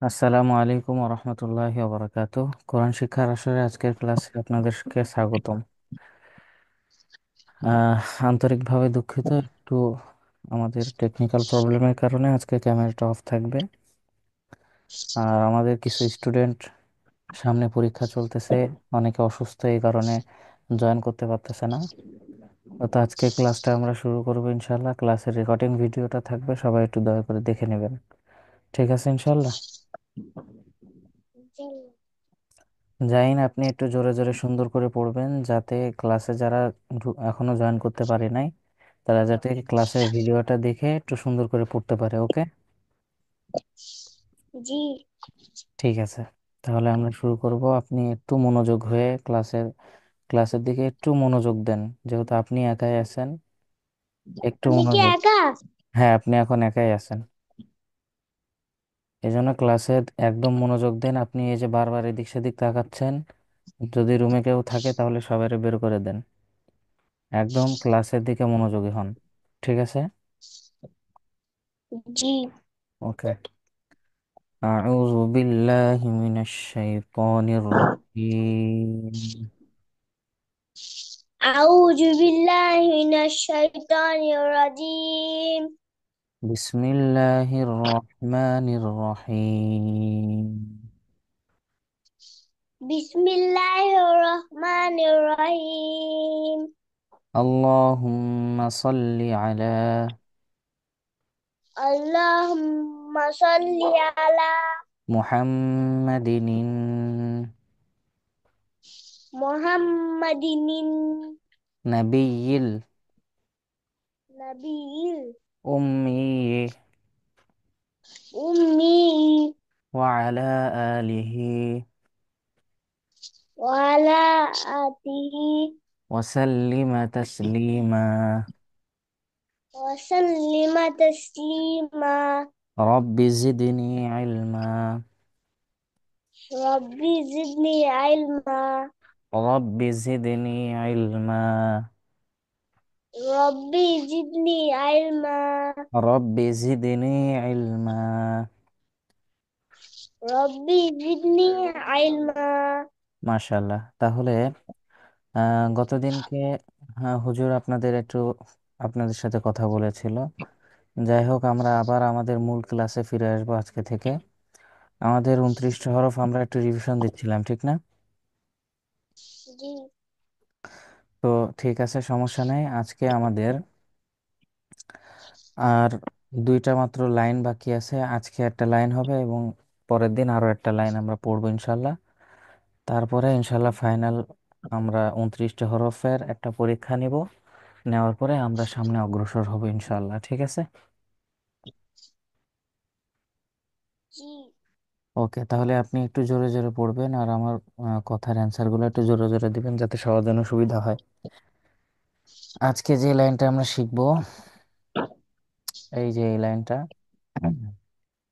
আসসালামু আলাইকুম রহমতুল্লাহি ওবরাকাতু। কোরআন শিক্ষার আসরে আজকের ক্লাসে আপনাদেরকে স্বাগতম। আহ, আন্তরিকভাবে দুঃখিত, একটু আমাদের টেকনিক্যাল প্রবলেমের কারণে আজকে ক্যামেরাটা অফ থাকবে। আর আমাদের কিছু স্টুডেন্ট, সামনে পরীক্ষা চলতেছে, অনেকে অসুস্থ, এই কারণে জয়েন করতে পারতেছে না। তো আজকে ক্লাসটা আমরা শুরু করবো ইনশাল্লাহ। ক্লাসের রেকর্ডিং ভিডিওটা থাকবে, সবাই একটু দয়া করে দেখে নেবেন। ঠিক আছে ইনশাল্লাহ। জাহিন, আপনি একটু জোরে জোরে সুন্দর করে পড়বেন, যাতে ক্লাসে যারা এখনো জয়েন করতে পারে নাই তারা যাতে ক্লাসের ভিডিওটা দেখে একটু সুন্দর করে পড়তে পারে। ওকে, জি। ঠিক আছে। তাহলে আমরা শুরু করব। আপনি একটু মনোযোগ হয়ে ক্লাসের দিকে একটু মনোযোগ দেন, যেহেতু আপনি একাই আছেন। একটু আমি কি মনোযোগ। একা? হ্যাঁ, আপনি এখন একাই আছেন, এই জন্য ক্লাসে একদম মনোযোগ দেন। আপনি এই যে বারবার এদিক সেদিক তাকাচ্ছেন, যদি রুমে কেউ থাকে তাহলে সবাই বের করে দেন। একদম ক্লাসের দিকে মনোযোগী হন। ঠিক আছে। জি। ওকে। أعوذ بالله من الشيطان الرجيم. আউযু বিল্লাহি মিনাশ শাইতানির রাজিম। بسم الله الرحمن الرحيم. বিসমিল্লাহির রহমানির রহিম। اللهم صل على আল্লাহুম্মা সাল্লি আলা محمد মুহাম্মাদিনিন النبي নাবিয়্যিল الأمي উম্মি وعلى آله ওয়া আলা আতিহি وسلم تسليما. ওয়া সাল্লিমা তাসলিমা। رب زدني علما. রব্বি জিদনি ইলমা। رب زدني علما. রব্বি জিদনি ইলমা। رب زدني علما. রব্বি জিদনি ইলমা। মাশাল্লাহ। তাহলে গতদিনকে হুজুর আপনাদের সাথে কথা বলেছিল। যাই হোক, আমরা আবার আমাদের মূল ক্লাসে ফিরে আসবো আজকে থেকে। আমাদের 29টা হরফ আমরা একটু রিভিশন দিচ্ছিলাম, ঠিক না? জি। তো ঠিক আছে, সমস্যা নেই। আজকে আমাদের আর দুইটা মাত্র লাইন বাকি আছে। আজকে একটা লাইন হবে এবং পরের দিন আরো একটা লাইন আমরা পড়বো ইনশাল্লাহ। তারপরে ইনশাল্লাহ ফাইনাল আমরা 29টা হরফের একটা পরীক্ষা নিব। নেওয়ার পরে আমরা সামনে অগ্রসর হব ইনশাল্লাহ। ঠিক আছে। জি। ওকে, তাহলে আপনি একটু জোরে জোরে পড়বেন আর আমার কথার অ্যান্সার গুলো একটু জোরে জোরে দিবেন, যাতে সবার জন্য সুবিধা হয়। আজকে যে লাইনটা আমরা শিখবো, এই যে এই লাইনটা,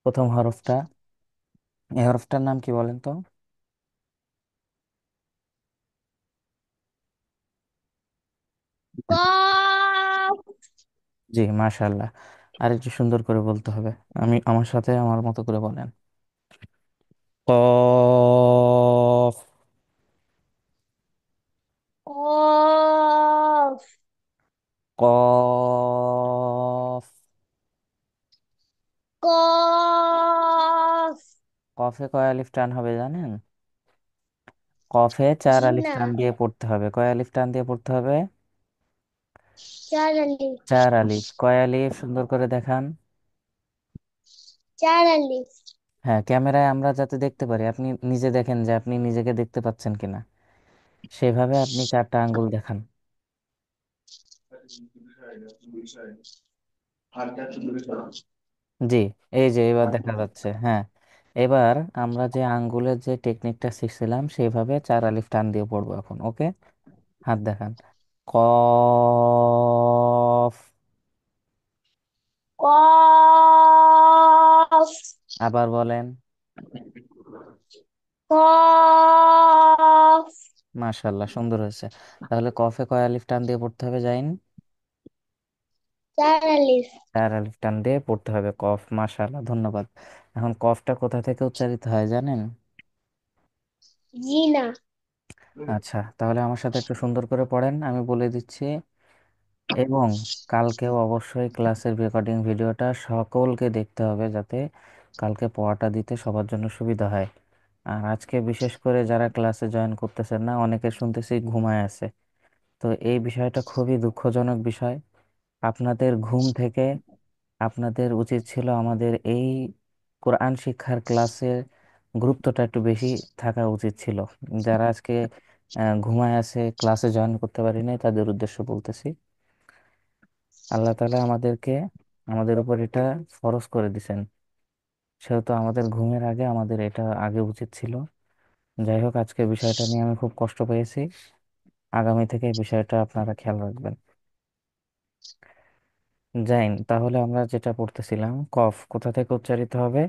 প্রথম হরফটা, এই হরফটার নাম কি বলেন তো? কফ। জি, মাশাআল্লাহ। আর একটু সুন্দর করে বলতে হবে। আমার সাথে আমার মতো করে বলেন। কফ। কফ। কফ। কফ। কফে কয় আলিফ টান হবে জানেন? কফে চার জি আলিফ না। টান দিয়ে পড়তে হবে। কয় আলিফ টান দিয়ে পড়তে হবে? চার আলিফ। চার আলিফ। কয় আলিফ? সুন্দর করে দেখান। চার আলিফ। হ্যাঁ, ক্যামেরায় আমরা যাতে দেখতে পারি, আপনি নিজে দেখেন যে আপনি নিজেকে দেখতে পাচ্ছেন কিনা, সেভাবে আপনি চারটা আঙ্গুল দেখান। জি, এই যে এবার দেখা যাচ্ছে। হ্যাঁ, এবার আমরা যে আঙ্গুলের যে টেকনিকটা শিখছিলাম সেইভাবে চার আলিফ টান দিয়ে পড়বো এখন। ওকে, হাত দেখান। কফ। কফ। আবার বলেন। কফ। মাশাল্লাহ, সুন্দর হয়েছে। তাহলে কফে কয় আলিফ টান দিয়ে পড়তে হবে জাইন? চার আলিফ। চার আলিফ টান দিয়ে পড়তে হবে কফ। মাশাআল্লাহ, ধন্যবাদ। এখন কফটা কোথা থেকে উচ্চারিত হয় জানেন? জি না। আচ্ছা, তাহলে আমার সাথে একটু সুন্দর করে পড়েন, আমি বলে দিচ্ছি। এবং কালকেও অবশ্যই ক্লাসের রেকর্ডিং ভিডিওটা সকলকে দেখতে হবে, যাতে কালকে পড়াটা দিতে সবার জন্য সুবিধা হয়। আর আজকে বিশেষ করে যারা ক্লাসে জয়েন করতেছেন না, অনেকে শুনতেছি ঘুমায় আছে। তো এই বিষয়টা খুবই দুঃখজনক বিষয়। আপনাদের ঘুম থেকে আপনাদের উচিত ছিল আমাদের এই কোরআন শিক্ষার ক্লাসের গুরুত্বটা একটু বেশি থাকা উচিত ছিল। যারা আজকে ঘুমায় আছে, ক্লাসে জয়েন করতে পারি নাই, তাদের উদ্দেশ্য বলতেছি। আল্লাহ তাআলা আমাদের উপর এটা ফরজ করে দিছেন, সেহেতু আমাদের ঘুমের আগে আমাদের এটা আগে উচিত ছিল। যাই হোক, আজকে বিষয়টা নিয়ে আমি খুব কষ্ট পেয়েছি। আগামী থেকে এই বিষয়টা আপনারা খেয়াল রাখবেন। যাইন, তাহলে আমরা যেটা পড়তেছিলাম, কফ কোথা থেকে উচ্চারিত হবে?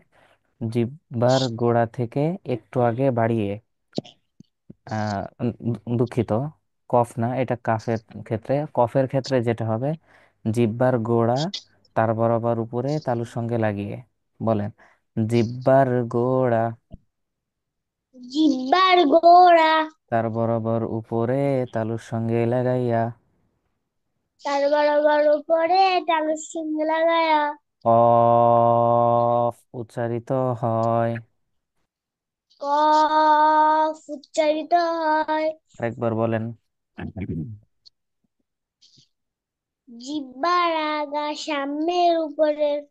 জিহ্বার গোড়া থেকে একটু আগে বাড়িয়ে। দুঃখিত, কফ না, এটা কাফের ক্ষেত্রে। কফের ক্ষেত্রে যেটা হবে, জিহ্বার গোড়া তার বরাবর উপরে তালুর সঙ্গে লাগিয়ে। বলেন, জিহ্বার গোড়া জিব্বার গোড়া। তার বরাবর উপরে তালুর সঙ্গে লাগাইয়া। তার বরাবর উপরে তালুর সঙ্গে লাগায়া। কফ উচ্চারিত হয়। কফ উচ্চারিত হয়। আরেকবার বলেন। জিব্বার আগা সামনের উপরের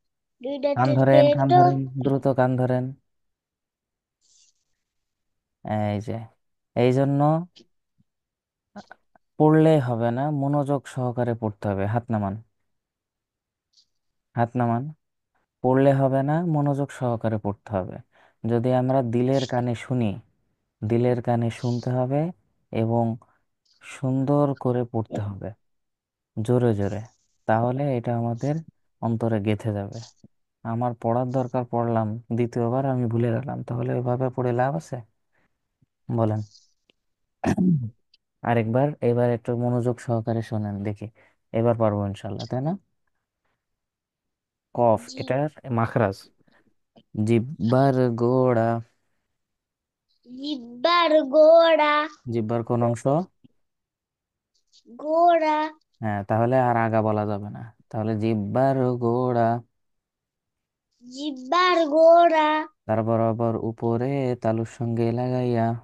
দুই কান দাঁতের ধরেন, কান পেটও। ধরেন, দ্রুত কান ধরেন। এই যে, এই জন্য পড়লে হবে না, মনোযোগ সহকারে পড়তে হবে। হাত নামান, হাত নামান। পড়লে হবে না, মনোযোগ সহকারে পড়তে হবে। যদি আমরা দিলের কানে শুনি, দিলের কানে শুনতে হবে এবং সুন্দর করে পড়তে হবে, জোরে জোরে। তাহলে এটা আমাদের অন্তরে গেঁথে যাবে। আমার পড়ার দরকার, পড়লাম, দ্বিতীয়বার আমি ভুলে গেলাম, তাহলে এভাবে পড়ে লাভ আছে? বলেন। আরেকবার, এবার একটু মনোযোগ সহকারে শোনেন দেখি। এবার পারবো ইনশাল্লাহ, তাই না? কফ, জি- এটার মাখরাজ জিহ্বার গোড়া। জিব্বার গোড়া। জিহ্বার কোন অংশ? গোড়া। হ্যাঁ, তাহলে আর আগা বলা যাবে না। তাহলে জিহ্বার গোড়া জিব্বার গোড়া। তার বরাবর উপরে তালুর সঙ্গে লাগাইয়া।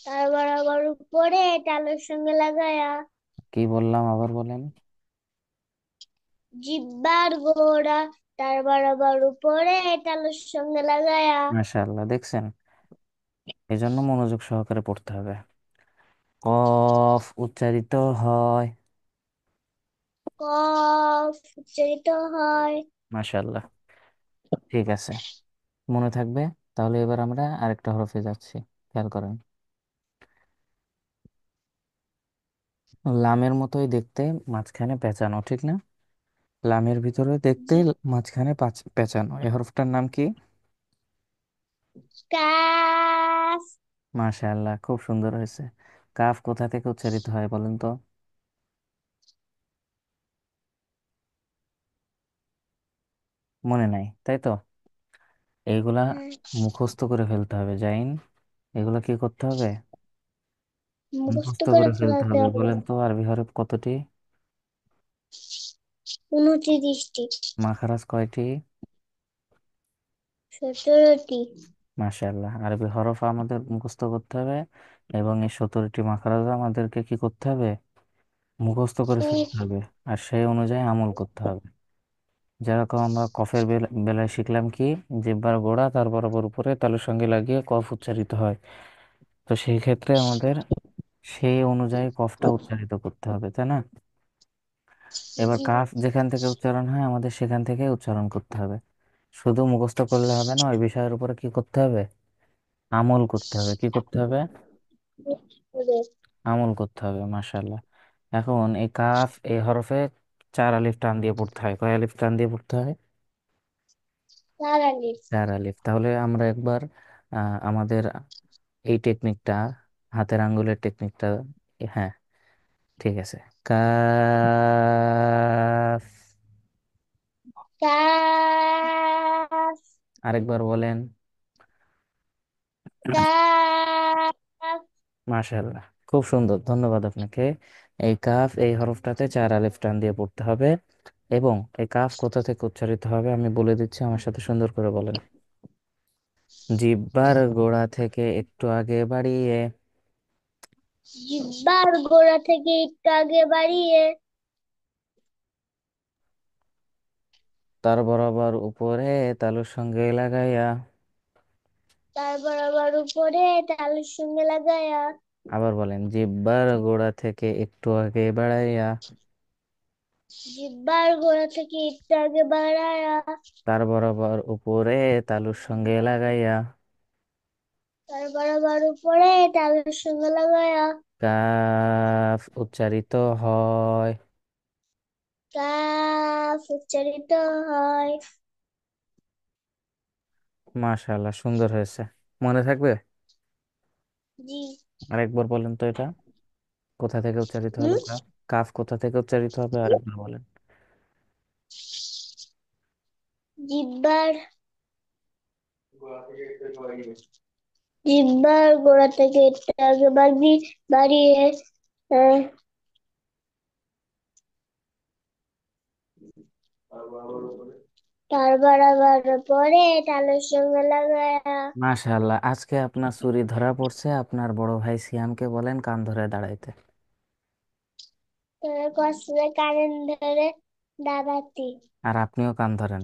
তার বরাবর উপরে তালুর সঙ্গে লাগায়া। কি বললাম, আবার বলেন। জিব্বার গোড়া তার বরাবর উপরে তালুর সঙ্গে লাগায়া। মাশাআল্লাহ, দেখছেন? এই জন্য মনোযোগ সহকারে পড়তে হবে। কফ উচ্চারিত হয়। কফ উচ্চারিত হয়। মাশাআল্লাহ, ঠিক আছে, মনে থাকবে। তাহলে এবার আমরা আরেকটা হরফে যাচ্ছি, খেয়াল করেন। লামের মতোই দেখতে, মাঝখানে পেঁচানো, ঠিক না? লামের ভিতরে দেখতে, জি। মাঝখানে পেঁচানো। এই হরফটার নাম কি? কাফ। মাশাআল্লাহ, খুব সুন্দর হয়েছে। কাফ কোথা থেকে উচ্চারিত হয় বলেন তো? মনে নাই, তাই তো? এইগুলা মুখস্থ করে ফেলতে হবে, জাইন। এগুলা কি করতে হবে? মুখস্থ মুখস্থ করে করে ফেলতে ফেলাতে হবে। হবে। বলেন তো, আরবি হরফ কতটি? 29টি। মাখরাজ কয়টি? 17টি। মাশাআল্লাহ, আরবি হরফ আমাদের মুখস্থ করতে হবে, এবং এই 17টি মাখরাজ আমাদেরকে কি করতে হবে? মুখস্থ করে ফেলতে হবে। আর সেই অনুযায়ী আমল করতে হবে। যেরকম আমরা কফের বেলায় শিখলাম কি, জিহ্বার গোড়া তার বরাবর উপরে তালুর সঙ্গে লাগিয়ে কফ উচ্চারিত হয়। তো সেই ক্ষেত্রে আমাদের সেই অনুযায়ী কফটা উচ্চারিত করতে হবে, তাই না? এবার জি। কাফ যেখান থেকে উচ্চারণ হয়, আমাদের সেখান থেকে উচ্চারণ করতে হবে। শুধু মুখস্থ করলে হবে না, ওই বিষয়ের উপরে কি করতে হবে? আমল করতে হবে। কি করতে হবে? হবে। আমল করতে হবে। মাশাআল্লাহ। এখন এই কাফ, এই হরফে চার আলিফ টান দিয়ে পড়তে হয়। কয় আলিফ টান দিয়ে পড়তে হয়? চার আলিফ। চার আলিফ। তাহলে আমরা একবার আমাদের এই টেকনিকটা, হাতের আঙ্গুলের টেকনিকটা, হ্যাঁ, ঠিক আছে। কাফ। কাফ। আরেকবার বলেন। কাফ। মাশাআল্লাহ, খুব সুন্দর, ধন্যবাদ আপনাকে। এই কাফ এই হরফটাতে 4 আলিফ টান দিয়ে পড়তে হবে। এবং এই কাফ কোথা থেকে উচ্চারিত হবে আমি বলে দিচ্ছি, আমার সাথে সুন্দর করে বলেন। জিহ্বার গোড়া থেকে একটু আগে বাড়িয়ে, জিহ্বার গোড়া থেকে একটু আগে বাড়িয়ে, তার বরাবর উপরে তালুর সঙ্গে লাগাইয়া। তারপর আবার উপরে তালুর সঙ্গে লাগায়া। আবার বলেন, জিহ্বার গোড়া থেকে একটু আগে বাড়াইয়া, জিহ্বার গোড়া থেকে একটু আগে বাড়ায়া, তার বরাবর উপরে তালুর সঙ্গে লাগাইয়া। তারপর আবার উপরে তালুর সঙ্গে লাগায়া। কাফ উচ্চারিত হয়। কাফ উচ্চারিত হয়। মাশাআল্লাহ, সুন্দর হয়েছে। মনে থাকবে? জি। আরেকবার বলেন তো এটা কোথা থেকে উচ্চারিত হুম। হবে, কাফ। কাফ কোথা থেকে উচ্চারিত হবে আরেকবার বলেন। জিহ্বার জিহ্বার গোড়া থেকে একটু আগে বাড়িয়ে, আহ, তারপর আবার পরে তালুর সঙ্গে লাগায়া। মাশাআল্লাহ, আজকে আপনার চুরি ধরা পড়ছে। আপনার বড় ভাই সিয়ামকে বলেন কান ধরে দাঁড়াইতে। তারপর কষ্টের কারেন্ট ধরে দাবাতি। আর আপনিও কান ধরেন।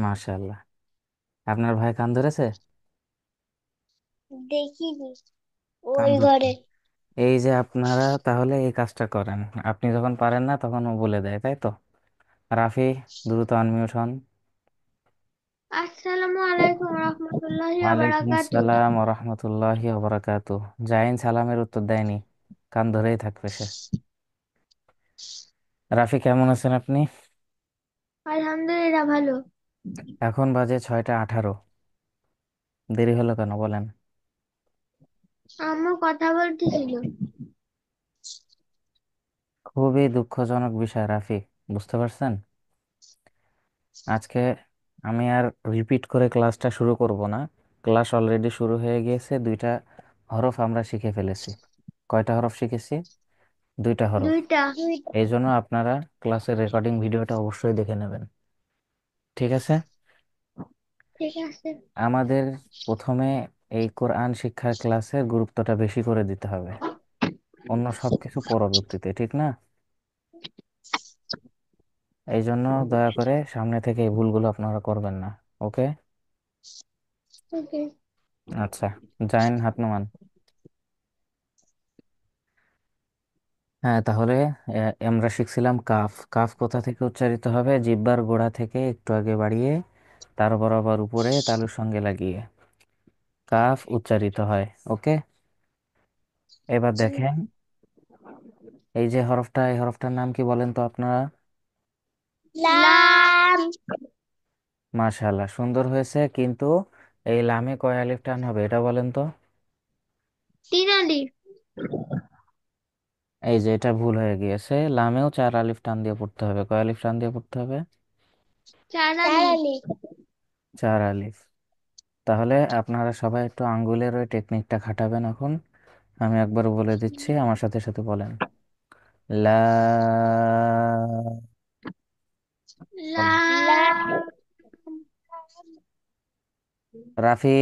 মাশাআল্লাহ, আপনার ভাই কান ধরেছে? দেখিনি কান ওই ধরছে। ঘরে। এই যে আপনারা তাহলে এই কাজটা করেন, আপনি যখন পারেন না তখন ও বলে দেয়, তাই তো? রাফি, দ্রুত আনমিউট হন। আসসালামু আলাইকুম রহমতুল্লাহি ওয়ালাইকুম বারাকাতু। আসসালাম ওয়া রাহমাতুল্লাহি ওয়া বারাকাতুহু। জাইন সালামের উত্তর দেয়নি, কান ধরেই থাকবে সে। রাফি, কেমন আছেন আপনি? আলহামদুলিল্লাহ ভালো। এখন বাজে 6টা 18। দেরি হলো কেন বলেন? আম্মু কথা বলতেছিল। খুবই দুঃখজনক বিষয় রাফি, বুঝতে পারছেন? আজকে আমি আর রিপিট করে ক্লাসটা শুরু করব না। ক্লাস অলরেডি শুরু হয়ে গিয়েছে। 2টা হরফ আমরা শিখে ফেলেছি। কয়টা হরফ শিখেছি? 2টা হরফ। দুইটা। এই জন্য আপনারা ক্লাসের রেকর্ডিং ভিডিওটা অবশ্যই দেখে নেবেন। ঠিক আছে? ঠিক আছে। আমাদের প্রথমে এই কোরআন শিক্ষার ক্লাসের গুরুত্বটা বেশি করে দিতে হবে, অন্য সবকিছু পরবর্তীতে, ঠিক না? এই জন্য দয়া করে সামনে থেকে এই ভুলগুলো আপনারা করবেন না। ওকে? ওকে। আচ্ছা, জাইন হাত নামান। হ্যাঁ, তাহলে আমরা শিখছিলাম কাফ। কাফ কোথা থেকে উচ্চারিত হবে? জিহ্বার গোড়া থেকে একটু আগে বাড়িয়ে, তার বরাবর উপরে তালুর সঙ্গে লাগিয়ে কাফ উচ্চারিত হয়। ওকে, এবার জি। দেখেন এই যে হরফটা, এই হরফটার নাম কি বলেন তো আপনারা? লাম। মাশাআল্লাহ, সুন্দর হয়েছে, কিন্তু এই লামে কয় আলিফ টান হবে এটা বলেন তো? তিন আলিফ। এই যে এটা ভুল হয়ে গিয়েছে, লামেও 4 আলিফ টান দিয়ে পড়তে হবে। কয় আলিফ টান দিয়ে পড়তে হবে? চার আলিফ। 4 আলিফ। তাহলে আপনারা সবাই একটু আঙ্গুলের ওই টেকনিকটা খাটাবেন এখন। আমি একবার বলে দিচ্ছি, আমার সাথে সাথে বলেন। লা। বলেন। লাম। রাফি,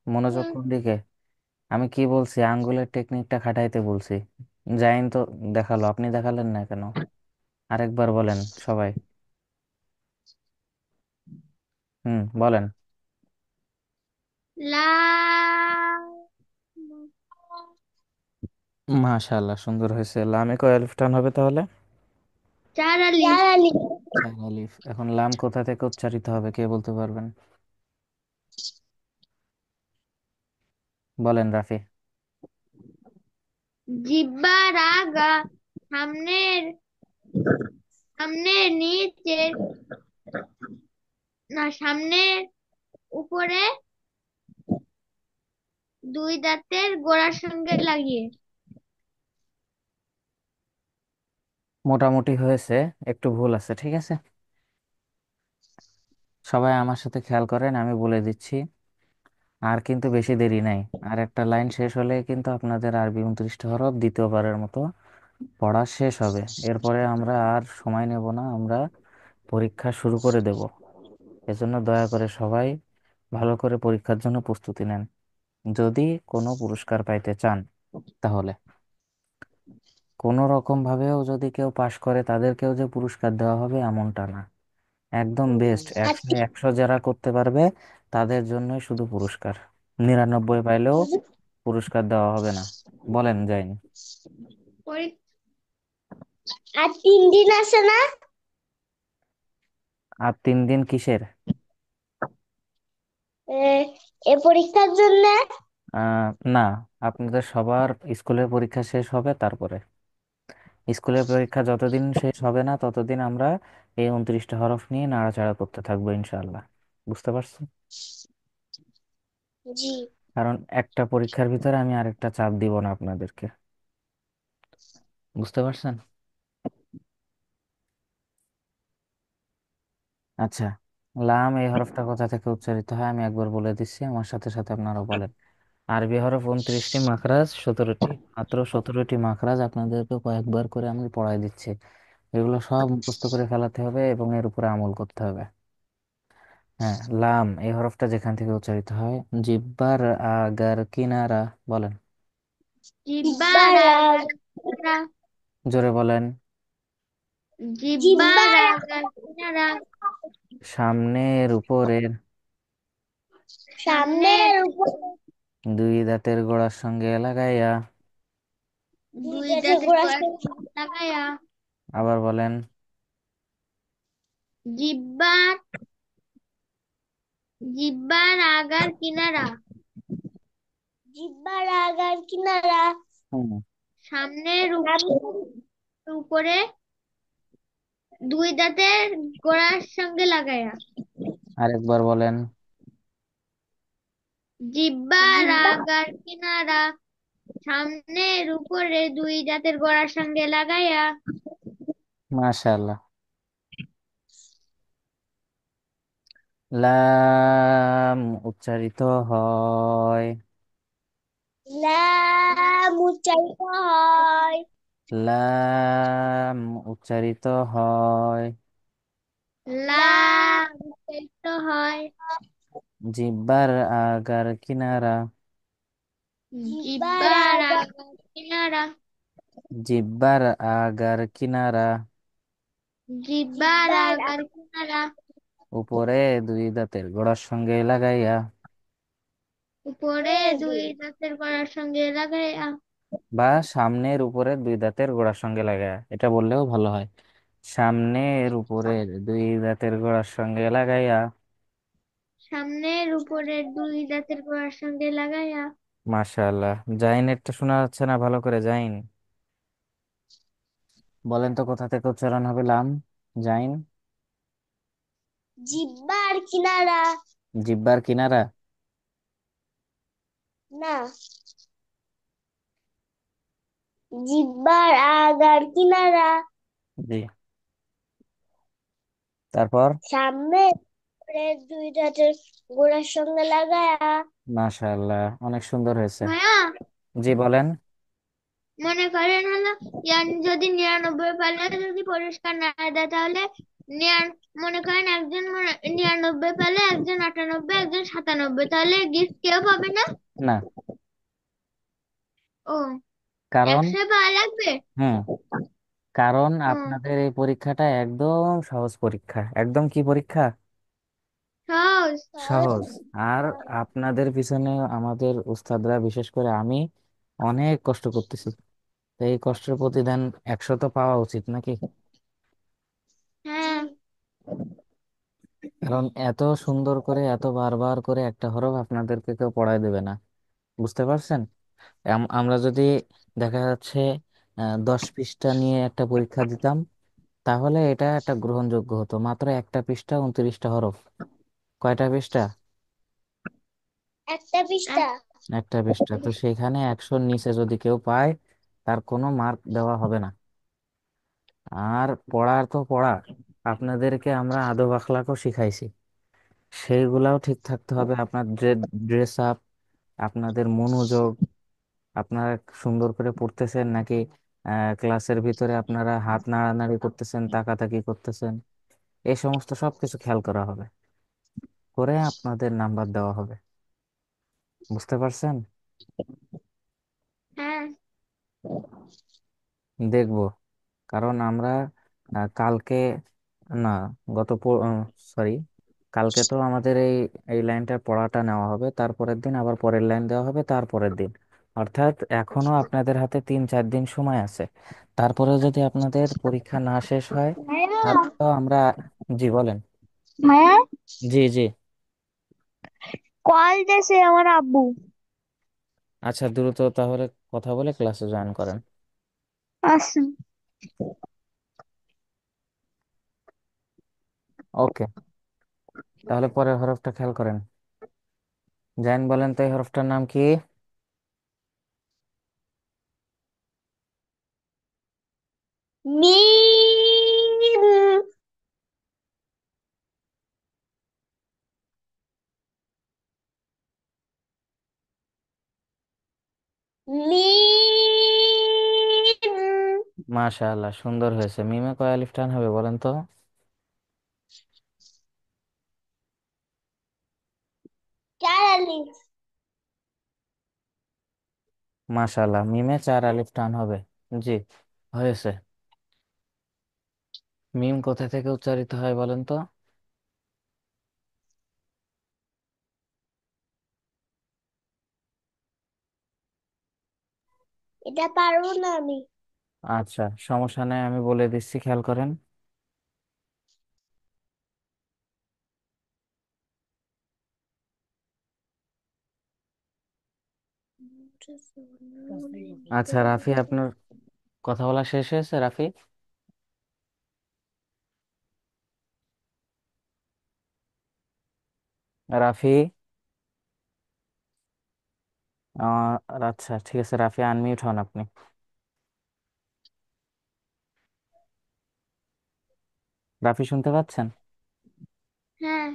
মনোযোগ হুম। কোন দিকে? আমি কি বলছি? আঙ্গুলের টেকনিকটা খাটাইতে বলছি। জাইন তো দেখালো, আপনি দেখালেন না কেন? আরেকবার বলেন সবাই। বলেন। লাম। মাশাআল্লাহ, সুন্দর হয়েছে। লামে কয় আলিফ টান হবে তাহলে? চার আলিফ। 4 আলিফ। এখন লাম কোথা থেকে উচ্চারিত হবে কে বলতে পারবেন? বলেন রাফি। জিহ্বার আগা, সামনের সামনের নিচে, না সামনের উপরে, দুই দাঁতের গোড়ার সঙ্গে লাগিয়ে। মোটামুটি হয়েছে, একটু ভুল আছে, ঠিক আছে। সবাই আমার সাথে খেয়াল করেন, আমি বলে দিচ্ছি। আর কিন্তু বেশি দেরি নাই। আর একটা লাইন শেষ হলে কিন্তু আপনাদের আরবি 29টা হরফ দ্বিতীয়বারের মতো পড়া শেষ হবে। এরপরে আমরা আর সময় নেব না, আমরা পরীক্ষা শুরু করে দেব। এজন্য দয়া করে সবাই ভালো করে পরীক্ষার জন্য প্রস্তুতি নেন। যদি কোনো পুরস্কার পাইতে চান, তাহলে কোনো রকম ভাবেও যদি কেউ পাশ করে তাদেরকেও যে পুরস্কার দেওয়া হবে এমনটা না। একদম বেস্ট, আর 100 যারা করতে পারবে তাদের জন্যই শুধু পুরস্কার। 99 পাইলেও পুরস্কার দেওয়া হবে না। বলেন, যাইনি। পরি- আর 3 দিন আছে না? আর 3 দিন কিসের? এ এ পরীক্ষার জন্য। না, আপনাদের সবার স্কুলের পরীক্ষা শেষ হবে তারপরে। স্কুলের পরীক্ষা যতদিন শেষ হবে না ততদিন আমরা এই 29টা হরফ নিয়ে নাড়াচাড়া করতে থাকবো ইনশাআল্লাহ। বুঝতে পারছেন? জি। কারণ একটা পরীক্ষার ভিতরে আমি আরেকটা চাপ দিব না আপনাদেরকে। বুঝতে পারছেন? আচ্ছা, লাম এই হরফটা কোথা থেকে উচ্চারিত হয় আমি একবার বলে দিচ্ছি, আমার সাথে সাথে আপনারা বলেন। আরবি হরফ 29টি, মাখরাজ 17টি। মাত্র 17টি মাখরাজ আপনাদেরকে কয়েকবার করে আমি পড়াই দিচ্ছি। এগুলো সব মুখস্থ করে ফেলাতে হবে এবং এর উপরে আমল করতে হবে। হ্যাঁ, লাম এই হরফটা যেখান থেকে উচ্চারিত হয়, জিব্বার আগার কিনারা। বলেন, জিব্বার আগার কিনারা। জোরে বলেন। জিব্বার আগার কিনারা। সামনের উপরের সামনের উপর। দুই দাঁতের গোড়ার সঙ্গে লাগাইয়া। দুই দাঁতের গোড়ার সঙ্গে লাগায়া। আবার বলেন। জিব্বার জিব্বার আগার কিনারা। জিব্বার আগার কিনারা। হুম, সামনের উপরে দুই দাঁতের গোড়ার সঙ্গে লাগায়া। আরেকবার বলেন। জিব্বার আগার কিনারা। সামনের উপরে দুই দাঁতের গোড়ার সঙ্গে লাগায়া। মাশাআল্লাহ। লাম উচ্চারিত হয়। লাম উচ্চারিত হয়। লাম উচ্চারিত হয়। লাম উচ্চারিত হয়। জিব্বার আগার কিনারা। জিব্বার আগার কিনারা। জিব্বার আগার কিনারা। জিব্বার আগার কিনারা। উপরে দুই দাঁতের গোড়ার সঙ্গে লাগাইয়া। উপরে দুই দাঁতের গোড়ার সঙ্গে লাগাইয়া। বা সামনের উপরে দুই দাঁতের গোড়ার সঙ্গে লাগাইয়া, এটা বললেও ভালো হয়। সামনের উপরে দুই দাঁতের গোড়ার সঙ্গে লাগাইয়া। সামনের উপরের দুই দাঁতের গোড়ার সঙ্গে লাগাইয়া। মাশাআল্লাহ। জাইনেরটা শোনা যাচ্ছে না ভালো করে, জাইন। বলেন তো কোথা থেকে উচ্চারণ হবে লাম? জাইন। জিব্বার কিনারা। জিব্বার কিনারা। না, জিব্বার আগার কিনারা। জি। তারপর? সামনে উপরের দুই দাঁতের গোড়ার সঙ্গে লাগায়া। মাশাআল্লাহ, অনেক সুন্দর হয়েছে। ভাইয়া, জি বলেন। মনে করেন হলো যদি 99 পালে যদি পুরস্কার না দেয় তাহলে মনে করেন একজন 99 পালে, একজন 98, একজন 97, তাহলে গিফট কেউ পাবে না? না, ও, কারণ 100 পাওয়া লাগবে। হুম কারণ ও, আপনাদের এই পরীক্ষাটা একদম সহজ পরীক্ষা। একদম কি পরীক্ষা? সহজ। সহজ। আর আপনাদের পিছনে আমাদের উস্তাদরা, বিশেষ করে আমি, অনেক কষ্ট করতেছি। তো এই কষ্টের প্রতিদান 100 তো পাওয়া উচিত নাকি? হ্যাঁ। কারণ এত সুন্দর করে এত বারবার করে একটা হরফ আপনাদেরকে কেউ পড়ায় দেবে না। বুঝতে পারছেন? আমরা যদি দেখা যাচ্ছে 10 পৃষ্ঠা নিয়ে একটা পরীক্ষা দিতাম, তাহলে এটা একটা গ্রহণযোগ্য হতো। মাত্র একটা পৃষ্ঠা, 29টা হরফ। কয়টা পৃষ্ঠা? একটা পৃষ্ঠা। একটা পৃষ্ঠা তো সেখানে 100-র নিচে যদি কেউ পায় তার কোনো মার্ক দেওয়া হবে না। আর পড়ার তো পড়া, আপনাদেরকে আমরা আদব আখলাকও শিখাইছি, সেইগুলাও ঠিক থাকতে হবে। আপনার ড্রেস আপ, আপনাদের মনোযোগ, আপনারা সুন্দর করে পড়তেছেন নাকি ক্লাসের ভিতরে আপনারা হাত নাড়ানাড়ি করতেছেন, তাকাতাকি করতেছেন, এই সমস্ত সবকিছু খেয়াল করা হবে, করে আপনাদের নাম্বার দেওয়া হবে। বুঝতে পারছেন? হ্যাঁ। দেখবো, কারণ আমরা কালকে না, গত সরি, কালকে তো আমাদের এই এই লাইনটার পড়াটা নেওয়া হবে, তারপরের দিন আবার পরের লাইন দেওয়া হবে, তারপরের দিন, অর্থাৎ এখনো আপনাদের হাতে 3-4 দিন সময় আছে। তারপরে যদি আপনাদের পরীক্ষা না শেষ হয় ভাইয়া, তাহলে তো আমরা, জি বলেন। ভাইয়া, জি জি। কল দিয়েছে আমার আব্বু। আচ্ছা, দ্রুত তাহলে কথা বলে ক্লাসে জয়েন করেন। আচ্ছা। ওকে, তাহলে পরের হরফটা খেয়াল করেন। জাইন, বলেন তো এই হরফটার নাম কি? মিম। মিম। মাশাআল্লাহ, সুন্দর হয়েছে। মিমে কয় আলিফ টান হবে বলেন তো? চার আলিফ। মাশাআল্লাহ, মিমে 4 আলিফ টান হবে। জি, হয়েছে। মিম কোথা থেকে উচ্চারিত হয় বলেন তো? এটা পারবো না আমি। আচ্ছা, সমস্যা নেই, আমি বলে দিচ্ছি, খেয়াল করেন। আচ্ছা রাফি, আপনার কথা বলা শেষ হয়েছে রাফি? রাফি, আচ্ছা ঠিক আছে, রাফি আনমিউট হন আপনি। রাফি শুনতে পাচ্ছেন? হ্যাঁ।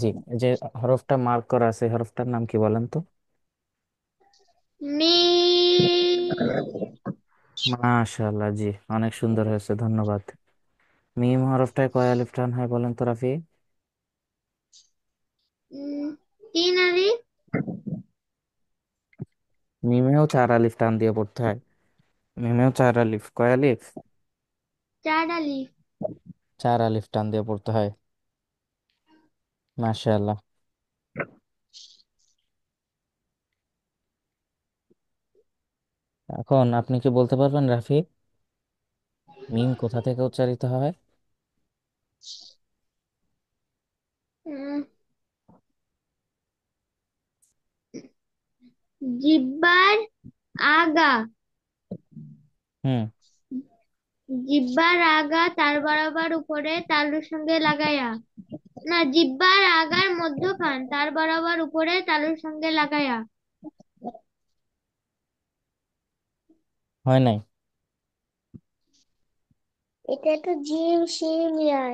জি। এই যে হরফটা মার্ক করা আছে, এই হরফটার নাম কি বলেন তো? মিম। মাশাআল্লাহ, জি, অনেক সুন্দর হয়েছে, ধন্যবাদ। মিম হরফটায় কয় আলিফ টান হয় বলেন তো রাফি? উম, তিন আলিফ। মিমেও 4 আলিফ টান দিয়ে পড়তে হয়। মিমেও 4 আলিফ, কয় আলিফ? চার আলিফ। 4 আলিফ টান দিয়ে পড়তে হয়। মাশাআল্লাহ। এখন আপনি কি বলতে পারবেন রাফি, মিম কোথা থেকে উচ্চারিত হয়? উম, জিব্বার আগা। হুম। জিব্বার আগা তার বরাবর উপরে তালুর সঙ্গে লাগায়া। না, জিব্বার আগার মধ্যখান তার বরাবর উপরে তালুর সঙ্গে লাগায়া। হয় নাই? এটা তো জিম শিম ইয়ার।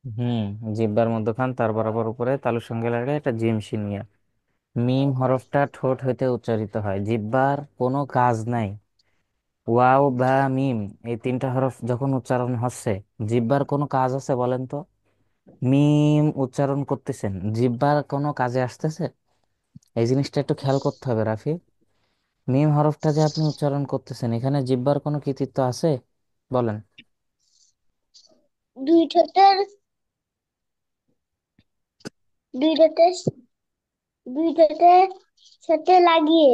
হুম, জিহ্বার মধ্যখান তার বরাবর উপরে তালুর সঙ্গে লাগে, এটা জিম শিন। মিম হরফটা ঠোঁট হইতে উচ্চারিত হয়, জিহ্বার কোনো কাজ নাই। ওয়াও বা মিম, এই 3টা হরফ যখন উচ্চারণ হচ্ছে, জিহ্বার কোনো কাজ আছে বলেন তো? মিম উচ্চারণ করতেছেন, জিহ্বার কোনো কাজে আসতেছে? এই জিনিসটা একটু খেয়াল করতে হবে রাফি। মিম হরফটা যে আপনি উচ্চারণ করতেছেন, এখানে জিহ্বার কোনো কৃতিত্ব আছে বলেন? দুই ঠোঁটের দুই ঠোঁটের দুই ঠোঁটের সাথে লাগিয়ে।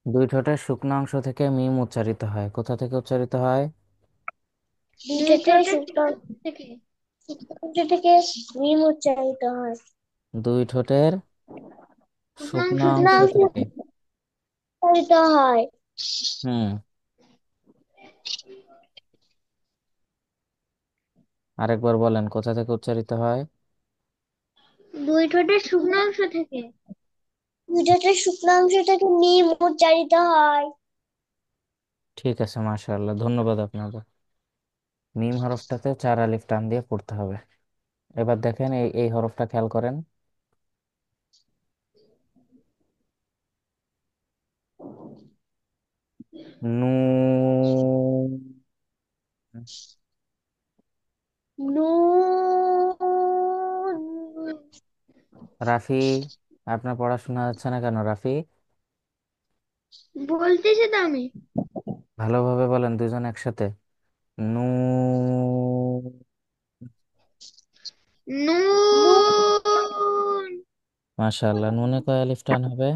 দুই ঠোঁটের শুকনো অংশ থেকে মিম উচ্চারিত হয়, কোথা থেকে উচ্চারিত হয়? দুই ঠোঁটের শুকনো থেকে। শুকনো অংশ থেকে মিম উচ্চারিত হয়। দুই ঠোঁটের শুকনো অংশ শুকনো থেকে অংশ থেকে। উচ্চারিত হয়। হুম, আরেকবার বলেন, কোথা থেকে উচ্চারিত হয়? দুই ঠোঁটের শুকনো অংশ থেকে। দুইটাতে শুকনো অংশ থেকে মিম উচ্চারিত হয়। ঠিক আছে, মাশাআল্লাহ, ধন্যবাদ আপনাকে। মিম হরফটাতে 4 আলিফ টান দিয়ে পড়তে হবে। এবার দেখেন এই এই হরফটা খেয়াল করেন। নুন। নুন। রাফি, আপনার পড়াশোনা হচ্ছে না কেন রাফি? বলতেছি তো আমি। ভালোভাবে বলেন দুজন একসাথে। নুন। নুন। মাশাআল্লাহ, নুনে কয় আলিফ টান হবে?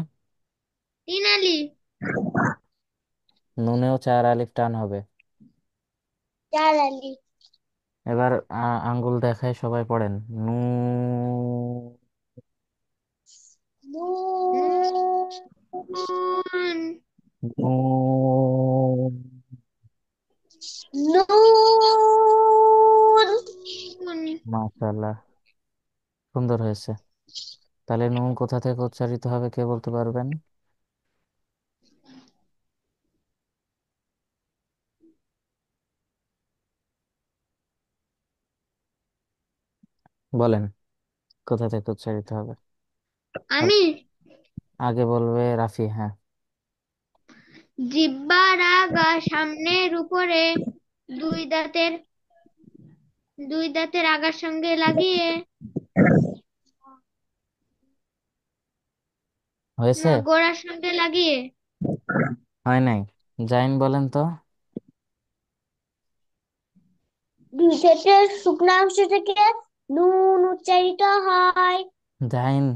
তিন আলি। নুনেও 4 আলিফ টান হবে। চার আলি। এবার আঙ্গুল দেখায় সবাই পড়েন। নুন। নুন। নুন। নুন। মাশাআল্লাহ, সুন্দর হয়েছে। তাহলে নুন কোথা থেকে উচ্চারিত হবে কে বলতে পারবেন? বলেন, কোথা থেকে উচ্চারিত হবে? আর আমি। আগে বলবে রাফি, হ্যাঁ। জিহ্বার আগা সামনের উপরে, দুই দাঁতের দুই দাঁতের আগার সঙ্গে লাগিয়ে, হয়েছে? না গোড়ার সঙ্গে লাগিয়ে। হয় নাই? জাইন বলেন তো। দুই দাঁতের শুকনো অংশ থেকে নুন উচ্চারিত হয়। জাইন,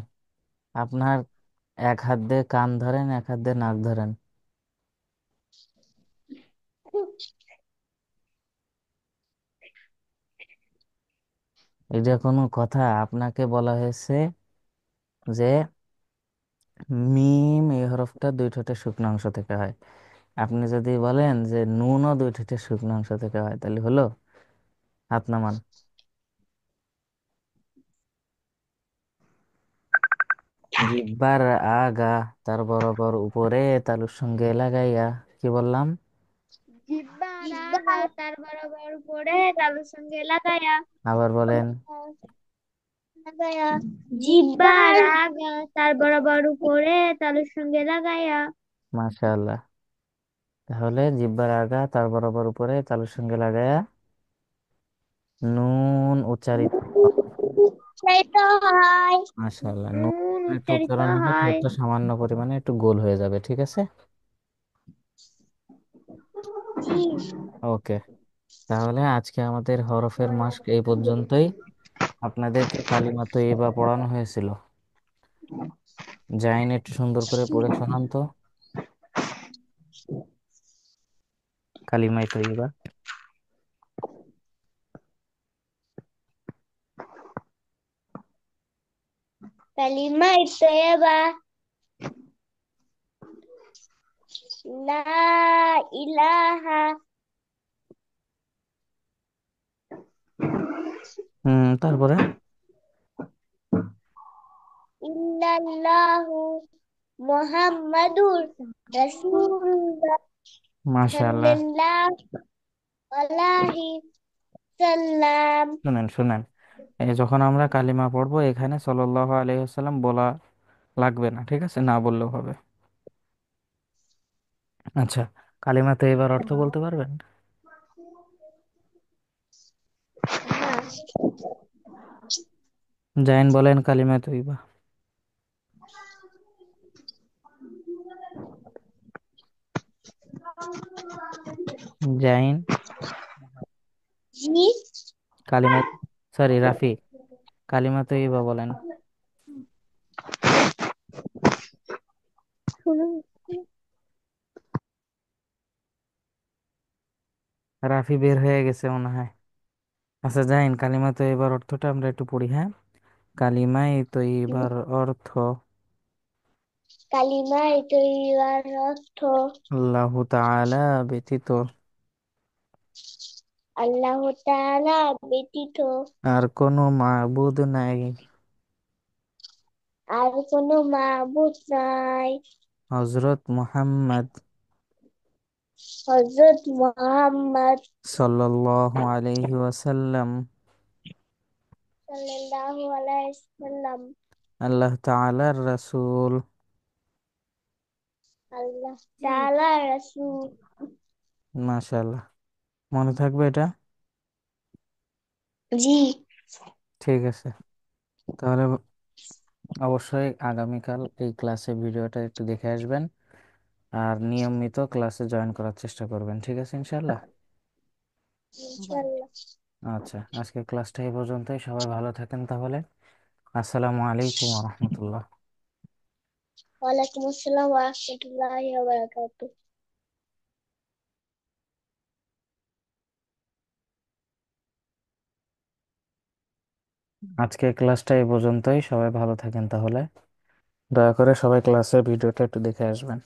আপনার এক হাত দিয়ে কান ধরেন, এক হাত দিয়ে নাক ধরেন। এটা কোনো কথা? আপনাকে বলা হয়েছে যে মিম এই হরফটা দুই ঠোঁটের শুকনো অংশ থেকে হয়। আপনি যদি বলেন যে নুনও দুই ঠোঁটের শুকনো অংশ থেকে হয়, তাহলে হলো? হাত নামান। জিহ্বার আগা তার বরাবর উপরে তালুর সঙ্গে লাগাইয়া, কি বললাম? জিহ্বার আগা তার বরাবর উপরে তালুর সঙ্গে লাগায়া। আবার বলেন। লাগায়া। জিহ্বার আগা তার বরাবর উপরে তালুর সঙ্গে লাগায়া। মাশাআল্লাহ, তাহলে জিহ্বার আগা তার বরাবর উপরে তালুর সঙ্গে লাগাইয়া নুন উচ্চারিত হয়। উচ্চারিত হয়। মাশাআল্লাহ, নুন নুন একটু উচ্চারিত উচ্চারণ হলে হয়। ঠোঁটটা সামান্য পরিমাণে একটু গোল হয়ে যাবে, ঠিক আছে? ওকে, তাহলে আজকে আমাদের হরফের মাস্ক এই পর্যন্তই। আপনাদেরকে কালিমা তৈয়বা পড়ানো হয়েছিল। জাইন একটু সুন্দর করে পড়ে শোনান তো, কালিমায়ে তৈয়বা। কালিমা তৈয়বা। লা ইলাহা তারপরে? ইল্লাল্লাহু মুহাম্মাদুর রাসূলুল্লাহ মাশাআল্লাহ। সাল্লাল্লাহু আলাইহি সাল্লাম। শুনেন শুনেন, এই যখন আমরা কালিমা পড়বো এখানে সাল্লাল্লাহু আলাইহি ওয়াসাল্লাম বলা লাগবে না, ঠিক আছে? না বললেও হবে। আচ্ছা, কালিমা তৈয়বার অর্থ বলতে পারবেন? জাইন বলেন কালিমা তৈয়বা। জাইন। জি। কালিমা, সরি রাফি, কালিমা তৈয়বা বলেন। শুনুন। রাফি বের হয়ে গেছে মনে হয়। আচ্ছা জাইন, কালিমা তৈয়বার অর্থটা আমরা একটু পড়ি, হ্যাঁ? কালিমায়ে তৈয়বার অর্থ কালিমা তৈয়বার অর্থ আল্লাহ তাআলা ব্যতীত আল্লাহ তাআলা ব্যতীত আর কোনো মাবুদ নাই। আর কোনো মাবুদ নাই হজরত মুহাম্মদ হযরত মুহাম্মদ সাল্লাল্লাহু আলাইহি ওয়াসাল্লাম সাল্লাল্লাহু আলাইহি সাল্লাম আল্লাহ তাআলার রাসূল। আল্লাহ তাআলা রাসূল। মাশাআল্লাহ, মনে থাকবে এটা? জি। ঠিক আছে, তাহলে অবশ্যই আগামীকাল এই ক্লাসে ভিডিওটা একটু দেখে আসবেন আর নিয়মিত ক্লাসে জয়েন করার চেষ্টা করবেন, ঠিক আছে ইনশাআল্লাহ। ইনশাআল্লাহ। আচ্ছা, আজকে ক্লাসটা এই পর্যন্তই, সবাই ভালো থাকেন তাহলে। আসসালামু আলাইকুম ওয়া রাহমাতুল্লাহ। ওয়ালাইকুম আসসালাম ওয়া রাহমাতুল্লাহি ওয়া বারাকাতুহু। আজকে ক্লাসটা এই পর্যন্তই, সবাই ভালো থাকেন তাহলে। দয়া করে সবাই ক্লাসের ভিডিওটা একটু দেখে আসবেন।